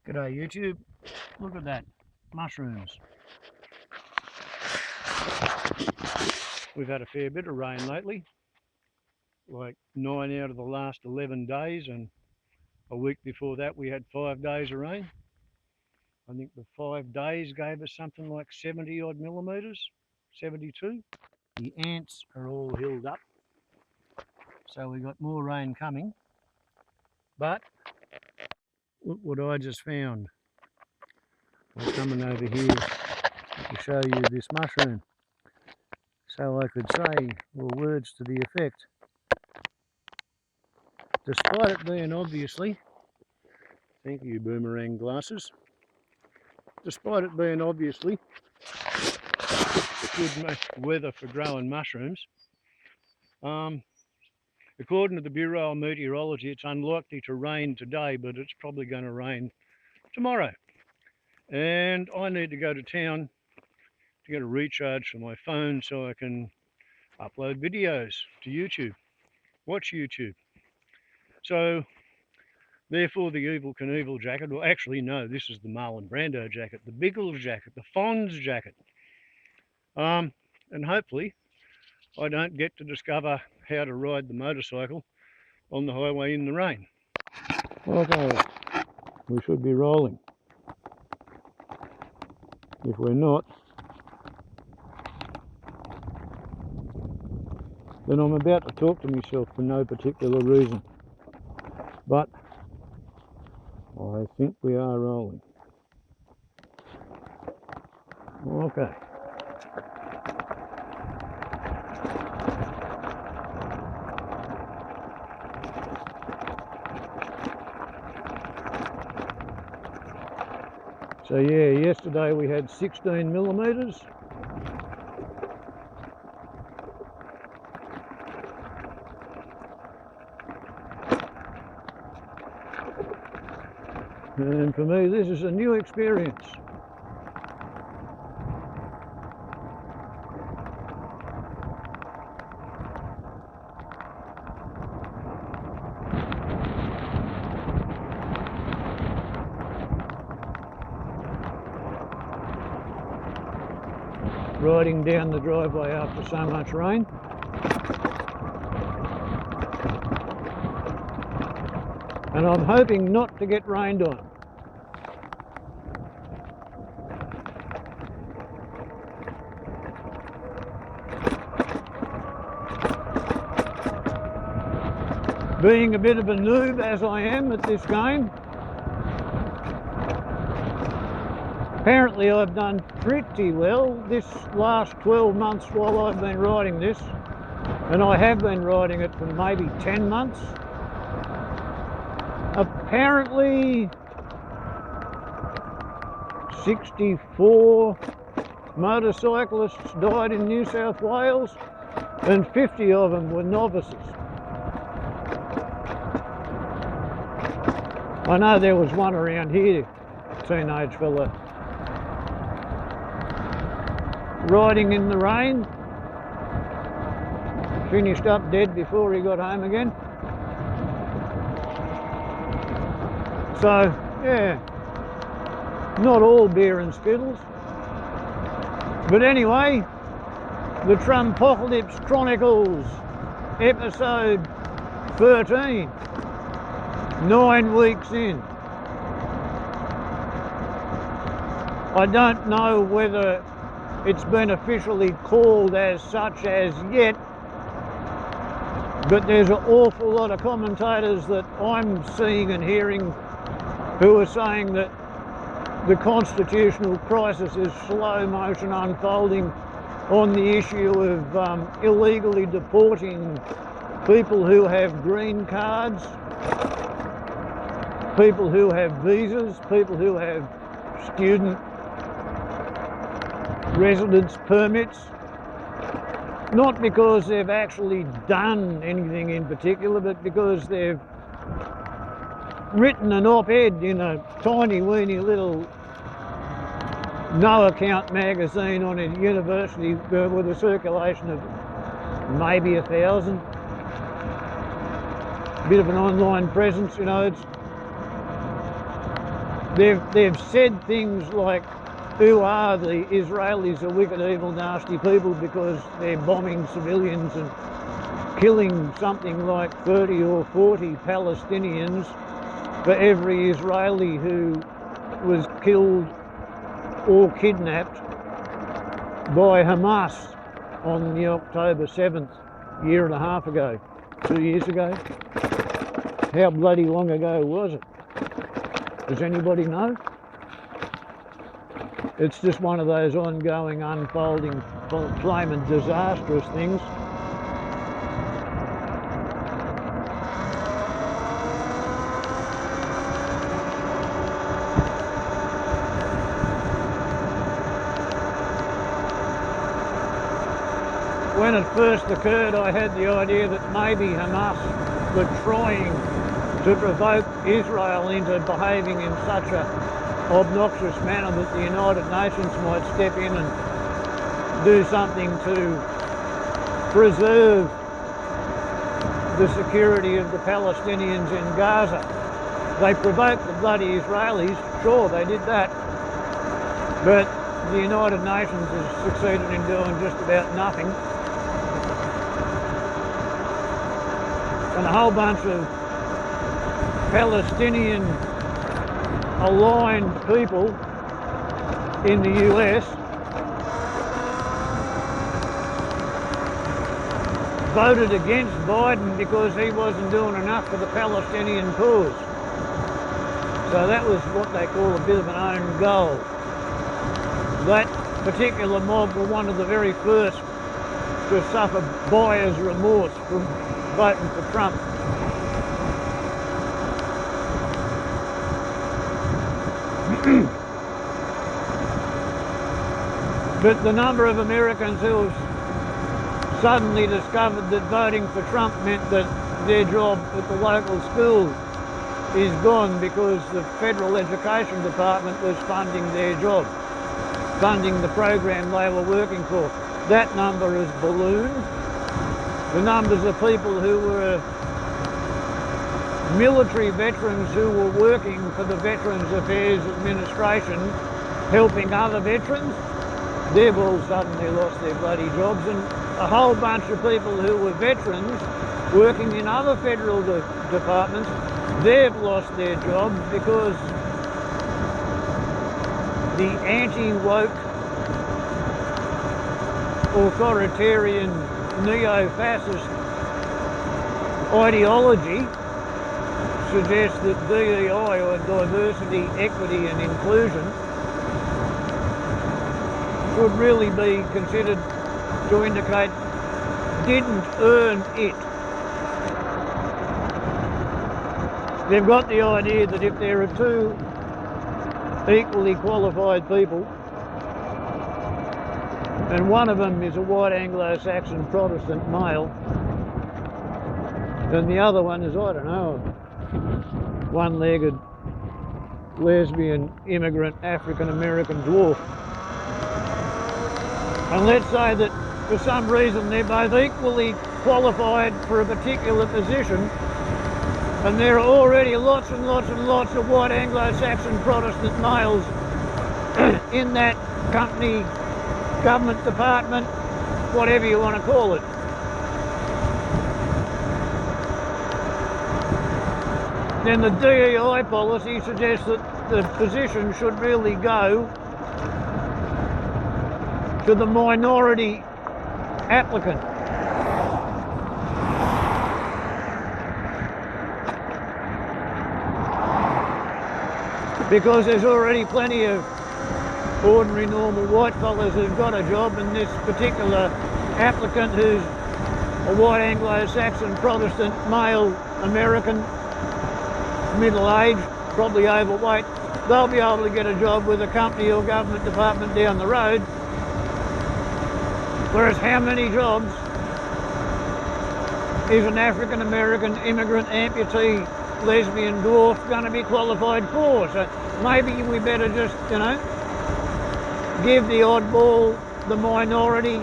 G'day YouTube, look at that, mushrooms. We've had a fair bit of rain lately, like 9 out of the last 11 days, and a week before that we had 5 days of rain. I think the 5 days gave us something like 70 odd millimetres, 72. The ants are all hilled up, so we got more rain coming. But look what I just found. I'm coming over here to show you this mushroom, so I could say, or words to the effect, despite it being obviously, thank you boomerang glasses, despite it being obviously good weather for growing mushrooms, according to the Bureau of Meteorology, it's unlikely to rain today, but it's probably going to rain tomorrow. And I need to go to town to get a recharge for my phone so I can upload videos to YouTube, watch YouTube. So therefore the Evel Knievel jacket, well actually no, this is the Marlon Brando jacket, the Biggles jacket, the Fonz jacket. And hopefully I don't get to discover how to ride the motorcycle on the highway in the rain. Okay, we should be rolling. If we're not, then I'm about to talk to myself for no particular reason. But I think we are rolling. Okay. So yeah, yesterday we had 16 millimetres. And for me, this is a new experience. Riding down the driveway after so much rain. And I'm hoping not to get rained on. Being a bit of a noob as I am at this game, apparently I've done pretty well this last 12 months while I've been riding this, and I have been riding it for maybe 10 months. Apparently 64 motorcyclists died in New South Wales and 50 of them were novices. I know there was one around here, teenage fella, riding in the rain, finished up dead before he got home again. So yeah, not all beer and skittles. But anyway, the Trumpocalypse Chronicles, episode 13, 9 weeks in. I don't know whether it's been officially called as such as yet, but there's an awful lot of commentators that I'm seeing and hearing who are saying that the constitutional crisis is slow motion unfolding on the issue of illegally deporting people who have green cards, people who have visas, people who have student residence permits, not because they've actually done anything in particular, but because they've written an op-ed in a tiny weeny little no-account magazine on a university with a circulation of maybe 1,000. Bit of an online presence, you know. They've said things like, who are the Israelis, are wicked, evil, nasty people because they're bombing civilians and killing something like 30 or 40 Palestinians for every Israeli who was killed or kidnapped by Hamas on the October 7th, year and a half ago, 2 years ago. How bloody long ago was it? Does anybody know? It's just one of those ongoing, unfolding, flaming disastrous things. When it first occurred, I had the idea that maybe Hamas were trying to provoke Israel into behaving in such a obnoxious manner that the United Nations might step in and do something to preserve the security of the Palestinians in Gaza. They provoked the bloody Israelis, sure they did that, but the United Nations has succeeded in doing just about nothing. And a whole bunch of Palestinian aligned people in the US voted against Biden because he wasn't doing enough for the Palestinian cause. So that was what they call a bit of an own goal. That particular mob were one of the very first to suffer buyer's remorse from voting for Trump. But the number of Americans who have suddenly discovered that voting for Trump meant that their job at the local school is gone because the Federal Education Department was funding their job, funding the program they were working for. That number has ballooned. The numbers of people who were military veterans who were working for the Veterans Affairs Administration helping other veterans, they've all suddenly lost their bloody jobs, and a whole bunch of people who were veterans working in other federal departments, they've lost their jobs because the anti-woke, authoritarian, neo-fascist ideology suggests that DEI, or diversity, equity and inclusion, would really be considered to indicate didn't earn it. They've got the idea that if there are two equally qualified people and one of them is a white Anglo-Saxon Protestant male and the other one is, I don't know, one-legged lesbian immigrant African-American dwarf, and let's say that for some reason they're both equally qualified for a particular position, and there are already lots and lots and lots of white Anglo-Saxon Protestant males in that company, government department, whatever you want to call it. Then the DEI policy suggests that the position should really go to the minority applicant. Because there's already plenty of ordinary, normal white fellas who've got a job, and this particular applicant who's a white Anglo-Saxon Protestant male American, middle-aged, probably overweight, they'll be able to get a job with a company or government department down the road. Whereas how many jobs is an African-American immigrant amputee lesbian dwarf going to be qualified for? So maybe we better just, give the oddball, the minority,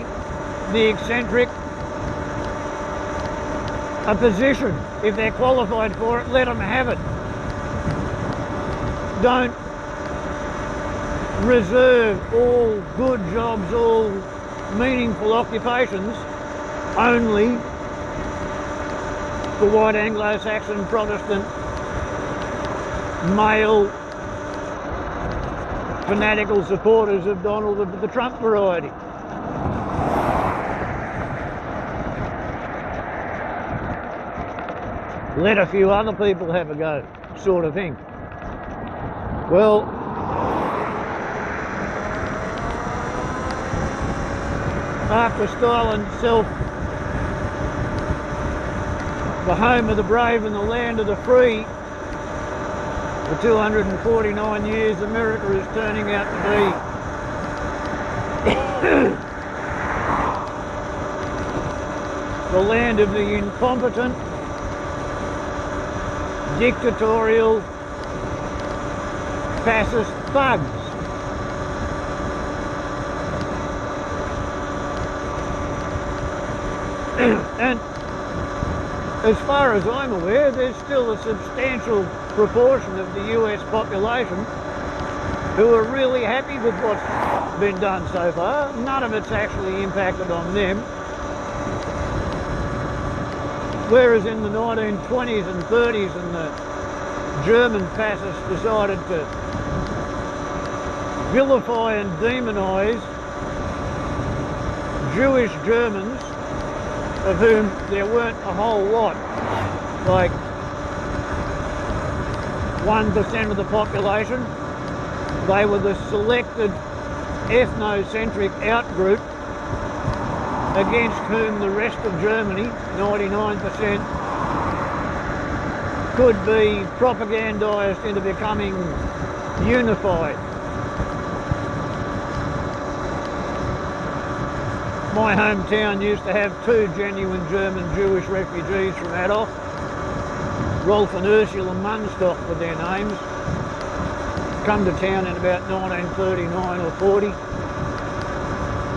the eccentric a position. If they're qualified for it, let them have it. Don't reserve all good jobs, all meaningful occupations only for white Anglo-Saxon Protestant male fanatical supporters of Donald of the Trump variety. Let a few other people have a go, sort of thing. Well, after Stalin self the home of the brave and the land of the free, for 249 years America is turning out to be the land of the incompetent, dictatorial, fascist thugs. And as far as I'm aware, there's still a substantial proportion of the US population who are really happy with what's been done so far. None of it's actually impacted on them. Whereas in the 1920s and 30s and the German fascists decided to vilify and demonise Jewish Germans, of whom there weren't a whole lot, like 1% of the population. They were the selected ethnocentric outgroup against whom the rest of Germany, 99%, could be propagandised into becoming unified. My hometown used to have 2 genuine German Jewish refugees from Adolf. Rolf and Ursula Munstock were their names. Come to town in about 1939 or 40.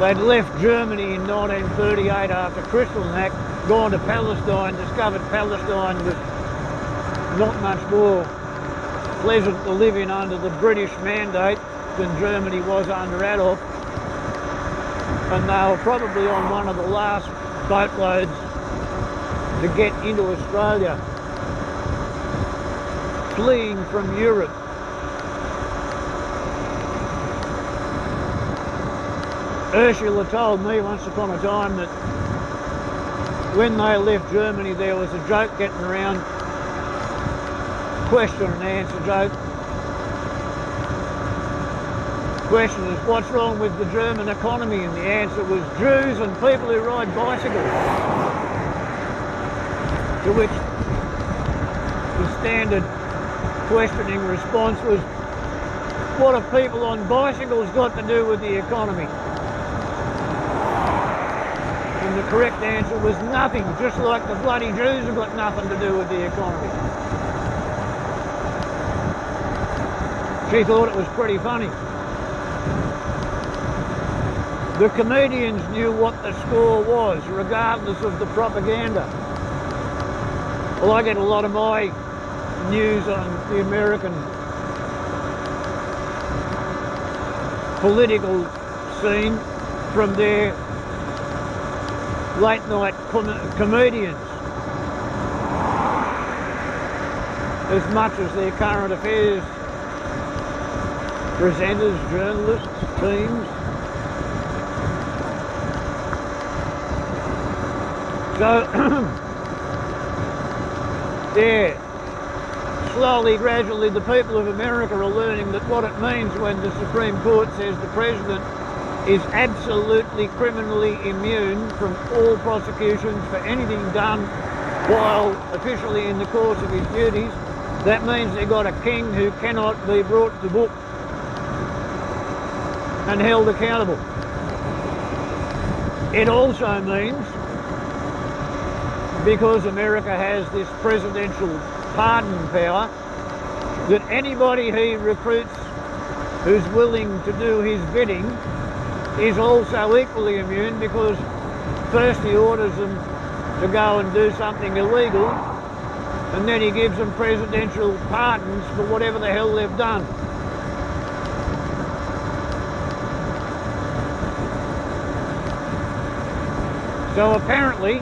They'd left Germany in 1938 after Kristallnacht, gone to Palestine, discovered Palestine was not much more pleasant to live in under the British mandate than Germany was under Adolf. And they were probably on one of the last boatloads to get into Australia, fleeing from Europe. Ursula told me once upon a time that when they left Germany there was a joke getting around, question and answer joke. Question is, what's wrong with the German economy? And the answer was Jews and people who ride bicycles. To which the standard questioning response was, what have people on bicycles got to do with the economy? And the correct answer was nothing, just like the bloody Jews have got nothing to do with the economy. She thought it was pretty funny. The comedians knew what the score was, regardless of the propaganda. Well, I get a lot of my news on the American political scene from their late night comedians, as much as their current affairs presenters, journalists, teams. So, yeah, slowly, gradually, the people of America are learning that what it means when the Supreme Court says the President is absolutely criminally immune from all prosecutions for anything done while officially in the course of his duties. That means they've got a king who cannot be brought to book and held accountable. It also means, because America has this presidential pardon power, that anybody he recruits who's willing to do his bidding is also equally immune, because first he orders them to go and do something illegal, and then he gives them presidential pardons for whatever the hell they've done. So apparently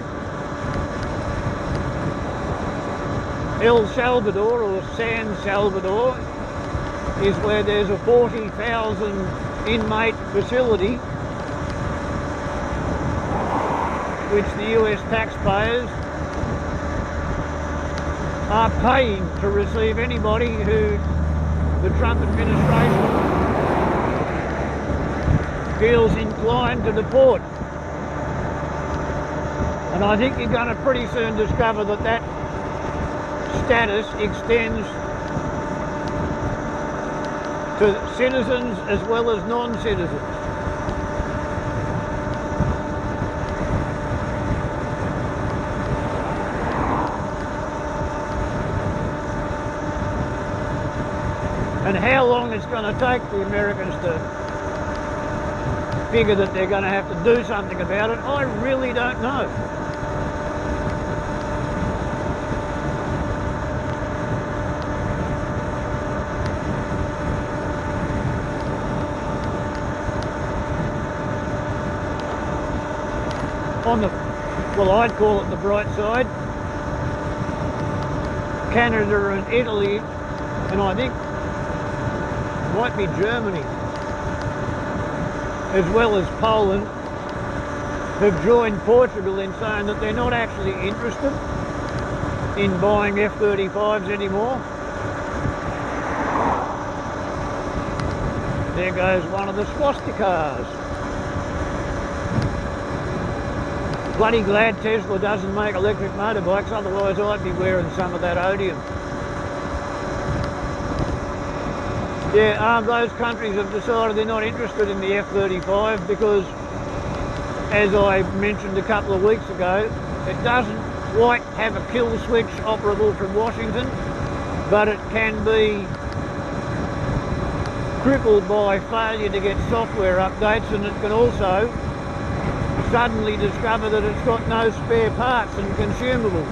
El Salvador, or San Salvador, is where there's a 40,000 inmate facility which the US taxpayers are paying to receive anybody who the Trump administration feels inclined to deport. And I think you're going to pretty soon discover that that status extends to citizens as well as non-citizens. And how long it's going to take the Americans to figure that they're going to have to do something about it, I really don't know. On the, well, I'd call it the bright side, Canada and Italy, and I think it might be Germany, as well as Poland, have joined Portugal in saying that they're not actually interested in buying F-35s anymore. There goes one of the swastikas. Bloody glad Tesla doesn't make electric motorbikes, otherwise I'd be wearing some of that odium. Yeah, those countries have decided they're not interested in the F-35 because, as I mentioned a couple of weeks ago, it doesn't quite have a kill switch operable from Washington, but it can be crippled by failure to get software updates, and it can also suddenly discover that it's got no spare parts and consumables.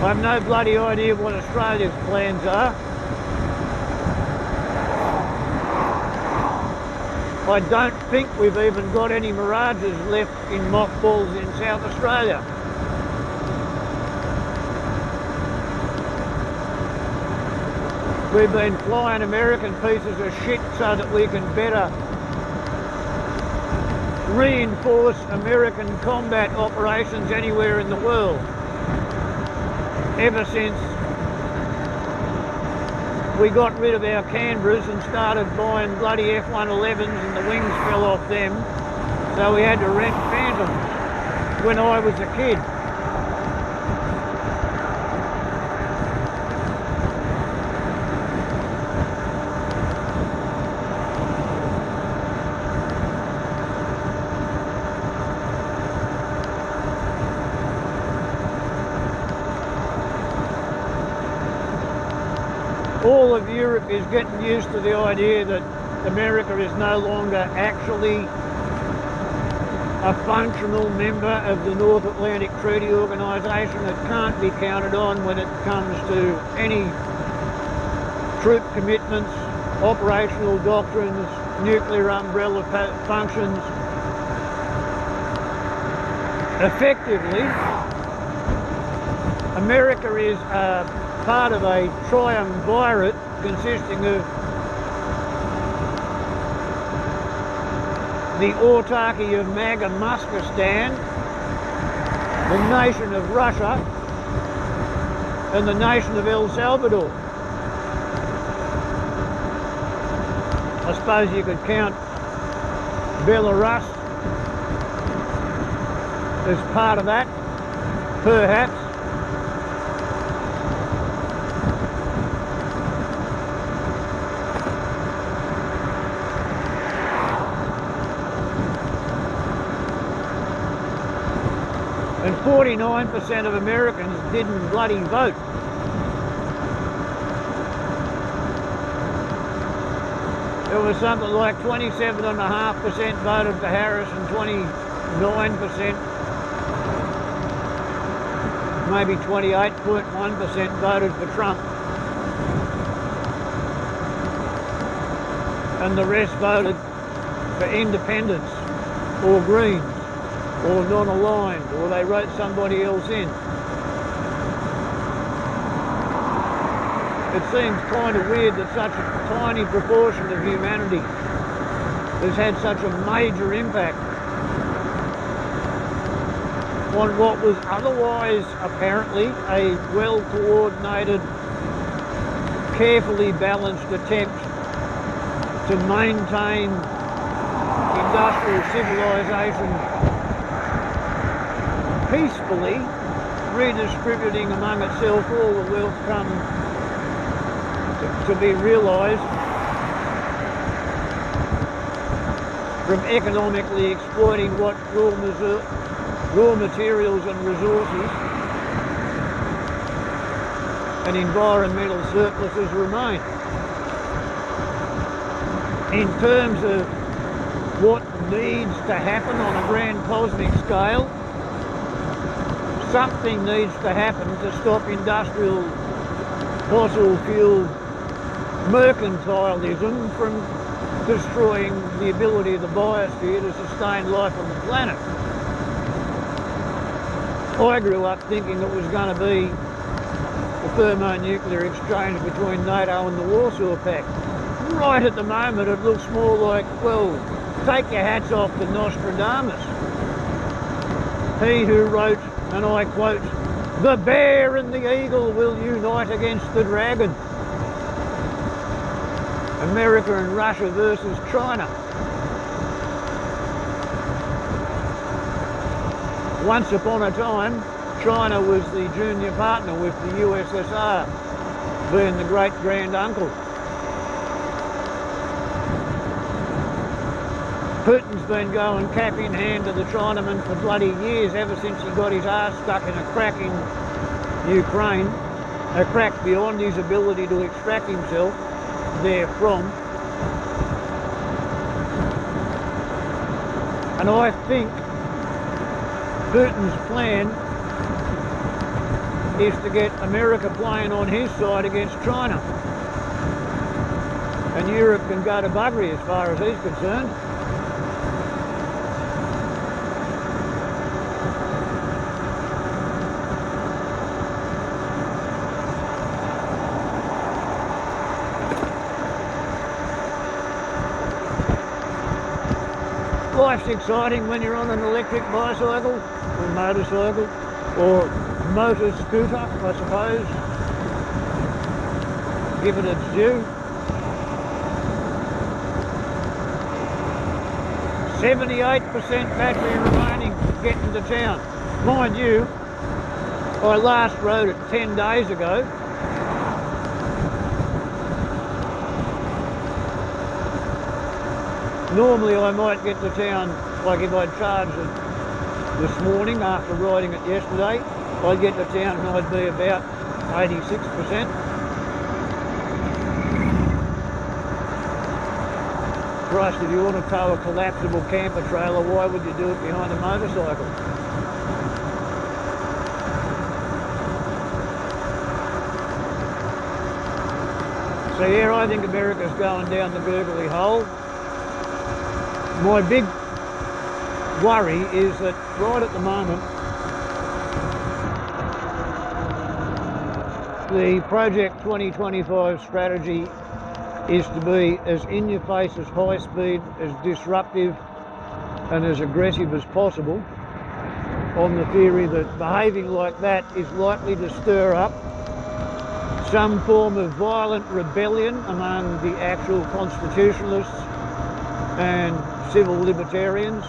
I've no bloody idea what Australia's plans are. I don't think we've even got any Mirages left in mothballs in South Australia. We've been flying American pieces of shit so that we can better reinforce American combat operations anywhere in the world. Ever since we got rid of our Canberras and started buying bloody F-111s and the wings fell off them, so we had to rent Phantoms when I was a kid. All of Europe is getting used to the idea that America is no longer actually a functional member of the North Atlantic Treaty Organisation. It can't be counted on when it comes to any troop commitments, operational doctrines, nuclear umbrella functions. Effectively, America is part of a triumvirate consisting of the autarky of Magnificence, the nation of Russia, and the nation of El Salvador. I suppose you could count Belarus as part of that, perhaps. And 49% of Americans didn't bloody vote. There was something like 27.5% voted for Harris and 29%, maybe 28.1% voted for Trump. And the rest voted for independence, or Greens or non-aligned, or they wrote somebody else in. It seems kind of weird that such a tiny proportion of humanity has had such a major impact on what was otherwise apparently a well-coordinated, carefully balanced attempt to maintain industrial civilization peacefully, redistributing among itself all the wealth come to be realised from economically exploiting what raw materials and resources and environmental surpluses remain. In terms of what needs to happen on a grand cosmic scale, something needs to happen to stop industrial fossil fuel mercantilism from destroying the ability of the biosphere to sustain life on the planet. I grew up thinking it was going to be the thermonuclear exchange between NATO and the Warsaw Pact. Right at the moment it looks more like, well, take your hats off to Nostradamus. He who wrote, and I quote, "The bear and the eagle will unite against the dragon." America and Russia versus China. Once upon a time, China was the junior partner with the USSR, being the great-grand uncle. Putin's been going cap in hand to the Chinaman for bloody years, ever since he got his arse stuck in a crack in Ukraine, a crack beyond his ability to extract himself therefrom. And I think Putin's plan is to get America playing on his side against China. And Europe can go to buggery as far as he's concerned. Life's exciting when you're on an electric bicycle or motorcycle or motor scooter, I suppose. Give it its due. 78% battery remaining getting to town. Mind you, I last rode it 10 days ago. Normally I might get to town, like if I'd charged it this morning after riding it yesterday, I'd get to town and I'd be about 86%. Christ, if you want to tow a collapsible camper trailer, why would you do it behind a motorcycle? So yeah, I think America's going down the googly hole. My big worry is that right at the moment, the Project 2025 strategy is to be as in-your-face, as high-speed, as disruptive and as aggressive as possible, on the theory that behaving like that is likely to stir up some form of violent rebellion among the actual constitutionalists and civil libertarians.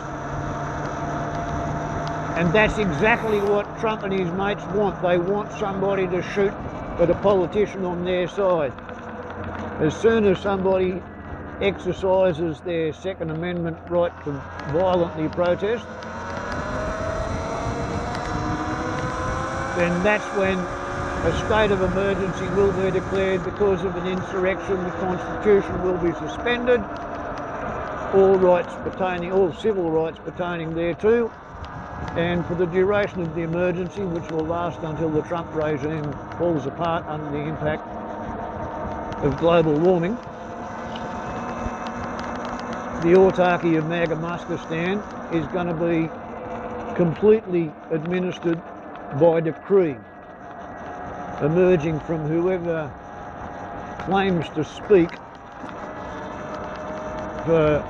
And that's exactly what Trump and his mates want. They want somebody to shoot at a politician on their side. As soon as somebody exercises their Second Amendment right to violently protest, then that's when a state of emergency will be declared because of an insurrection. The Constitution will be suspended, all civil rights pertaining thereto, and for the duration of the emergency, which will last until the Trump regime falls apart under the impact of global warming, the autarky of Magnificence is going to be completely administered by decree, emerging from whoever claims to speak for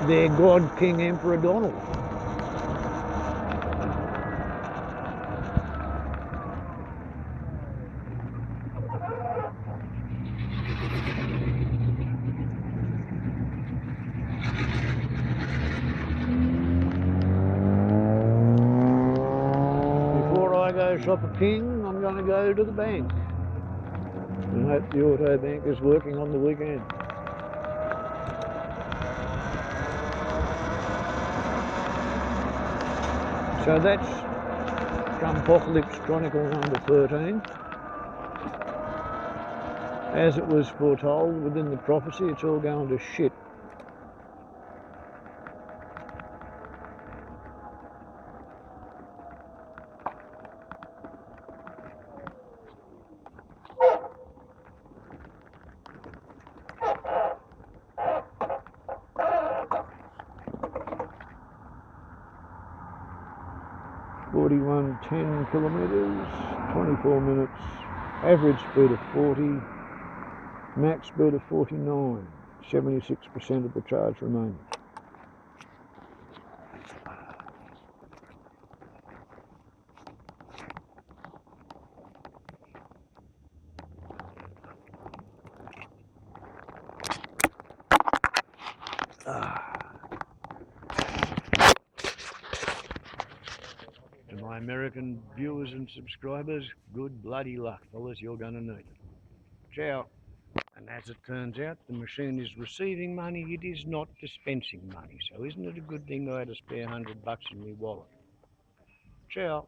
their God King Emperor Donald. Before I go shop a king, I'm going to go to the bank and hope the auto bank is working on the weekend. So that's Trumpocalypse Chronicle number 13. As it was foretold within the prophecy, it's all going to shit. (4110 kilometres, 24 minutes, average speed of 40, max speed of 49, 76% of the charge remaining. To my American viewers and subscribers, good bloody luck, fellas, you're going to need it. Ciao. And as it turns out, the machine is receiving money, it is not dispensing money. So isn't it a good thing I had a spare $100 in my wallet? Ciao.